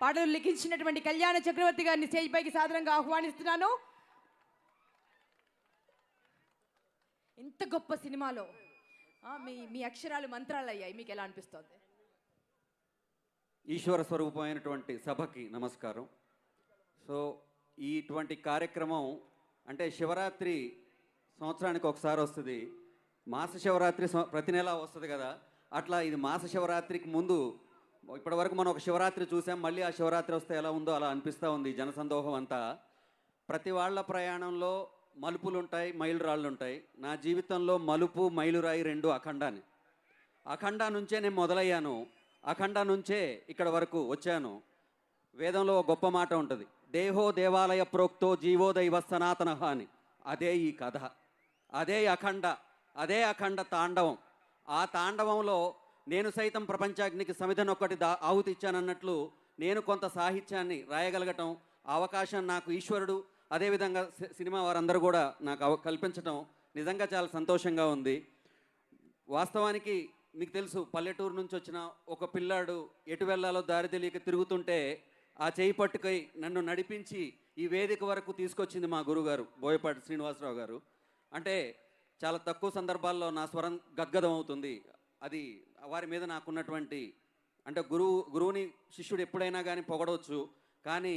పాటలు లిఖించినటువంటి కళ్యాణ చక్రవర్తి గారిని స్టేజ్ పైకి సాదరంగా ఆహ్వానిస్తున్నాను. ఇంత గొప్ప సినిమాలో మీ మీ అక్షరాలు మంత్రాలు అయ్యాయి, మీకు ఎలా అనిపిస్తుంది? ఈశ్వర స్వరూపమైనటువంటి సభకి నమస్కారం. సో ఇటువంటి కార్యక్రమం అంటే శివరాత్రి సంవత్సరానికి ఒకసారి వస్తుంది, మాస శివరాత్రి ప్రతి నెల వస్తుంది కదా, అట్లా ఇది మాస శివరాత్రికి ముందు ఇప్పటివరకు మనం ఒక శివరాత్రి చూసాం, మళ్ళీ ఆ శివరాత్రి వస్తే ఎలా ఉందో అలా అనిపిస్తూ ఉంది జనసందోహం అంతా. ప్రతి వాళ్ళ ప్రయాణంలో మలుపులు ఉంటాయి, మైలురాళ్ళు ఉంటాయి. నా జీవితంలో మలుపు మైలురాయి రెండు అఖండాని. అఖండ నుంచే నేను మొదలయ్యాను, అఖండ నుంచే ఇక్కడ వరకు వచ్చాను. వేదంలో ఒక గొప్ప మాట ఉంటుంది, దేహో దేవాలయ ప్రోక్తో జీవో దైవ సనాతన అని. అదే ఈ కథ, అదే అఖండ, అదే అఖండ తాండవం. ఆ తాండవంలో నేను సైతం ప్రపంచాగ్నికి సమిధనొక్కటి ఆహుతి ఇచ్చానన్నట్లు నేను కొంత సాహిత్యాన్ని రాయగలగటం, అవకాశం నాకు ఈశ్వరుడు అదేవిధంగా సినిమా వారందరూ కూడా నాకు కల్పించటం నిజంగా చాలా సంతోషంగా ఉంది. వాస్తవానికి మీకు తెలుసు, పల్లెటూరు నుంచి వచ్చిన ఒక పిల్లాడు ఎటు వెళ్ళాలో దారి తెలియక తిరుగుతుంటే ఆ చేయి పట్టుకై నన్ను నడిపించి ఈ వేదిక వరకు తీసుకొచ్చింది మా గురుగారు బోయపాటి శ్రీనివాసరావు గారు. అంటే చాలా తక్కువ సందర్భాల్లో నా స్వరం గద్గదం అవుతుంది. అది వారి మీద నాకున్నటువంటి, అంటే గురువుని శిష్యుడు ఎప్పుడైనా కానీ పొగడవచ్చు, కానీ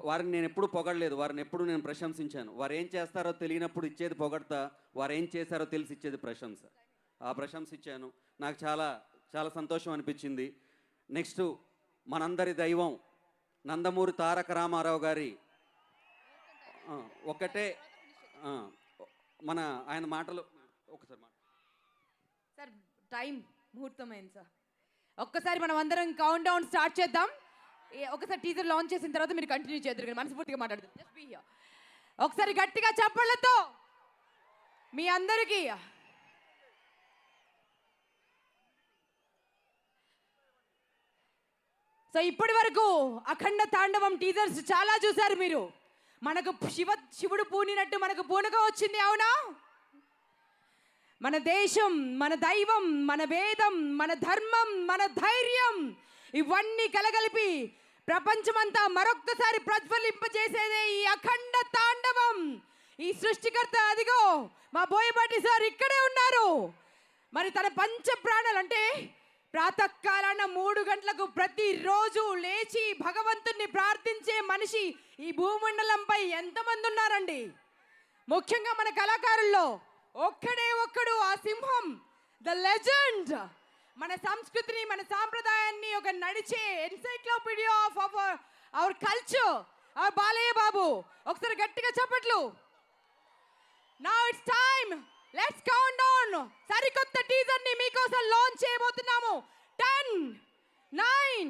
వారిని నేను ఎప్పుడు పొగడలేదు, వారిని ఎప్పుడు నేను ప్రశంసించాను. వారు ఏం చేస్తారో తెలియనప్పుడు ఇచ్చేది పొగడతా, వారు ఏం చేశారో తెలిసి ఇచ్చేది ప్రశంస. ఆ ప్రశంస ఇచ్చాను, నాకు చాలా చాలా సంతోషం అనిపించింది. నెక్స్ట్ మనందరి దైవం నందమూరి తారక రామారావు గారి ఒకటే మన ఆయన మాటలు ఒకసారి సార్, టైం ముహూర్తమైంది సార్. ఒక్కసారి మనం అందరం కౌంట్ డౌన్ స్టార్ట్ చేద్దాం. ఒకసారి టీజర్ లాంచ్ చేసిన తర్వాత మీరు కంటిన్యూ చేద్దరు కానీ మనస్ఫూర్తిగా మాట్లాడుతుంది. Just be here. ఒకసారి గట్టిగా చప్పళ్ళతో మీ అందరికీ సో ఇప్పటి వరకు అఖండ తాండవం టీజర్స్ చాలా చూశారు మీరు. మనకు శివుడు పూనినట్టు మనకు పూనకం వచ్చింది, అవునా? మన దేశం, మన దైవం, మన వేదం, మన ధర్మం, మన ధైర్యం ఇవన్నీ కలగలిపి ప్రపంచమంతా మరొక్కసారి ప్రజ్వలింపజేసేదే ఈ అఖండ తాండవం. ఈ సృష్టికర్త అదిగో మా బోయపాటి సార్ ఇక్కడే ఉన్నారు. మరి తన పంచ ప్రాణాలు అంటే ప్రాతకాలాన 3 గంటలకు ప్రతిరోజు లేచి భగవంతుణ్ణి ప్రార్థించే మనిషి ఈ భూమండలంపై ఎంతమంది ఉన్నారండి? ముఖ్యంగా మన కళాకారుల్లో ఒక్కడే ఒక్కడు, ఆ సింహం, ద లెజెండ్. మన సంస్కృతిని, మన సాంప్రదాయాన్ని ఒక నడిచే encyclopedia of our culture, our Balayya Babu. ఒకసారి గట్టిగా చెప్పట్లు. Now it's time, let's count down. సరికొత్త టీజర్ ని మీకోసం లాంచ్ చేయబోతున్నాము. 10, 9,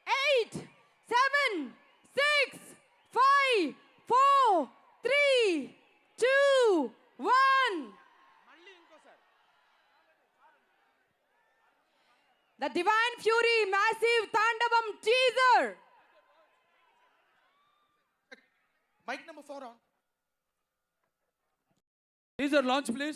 8, 7, 6, 5, 4, 3, 2, 1. The Divine Fury Massive Tandavam teaser. Mic number 4 on. Teaser launch, please.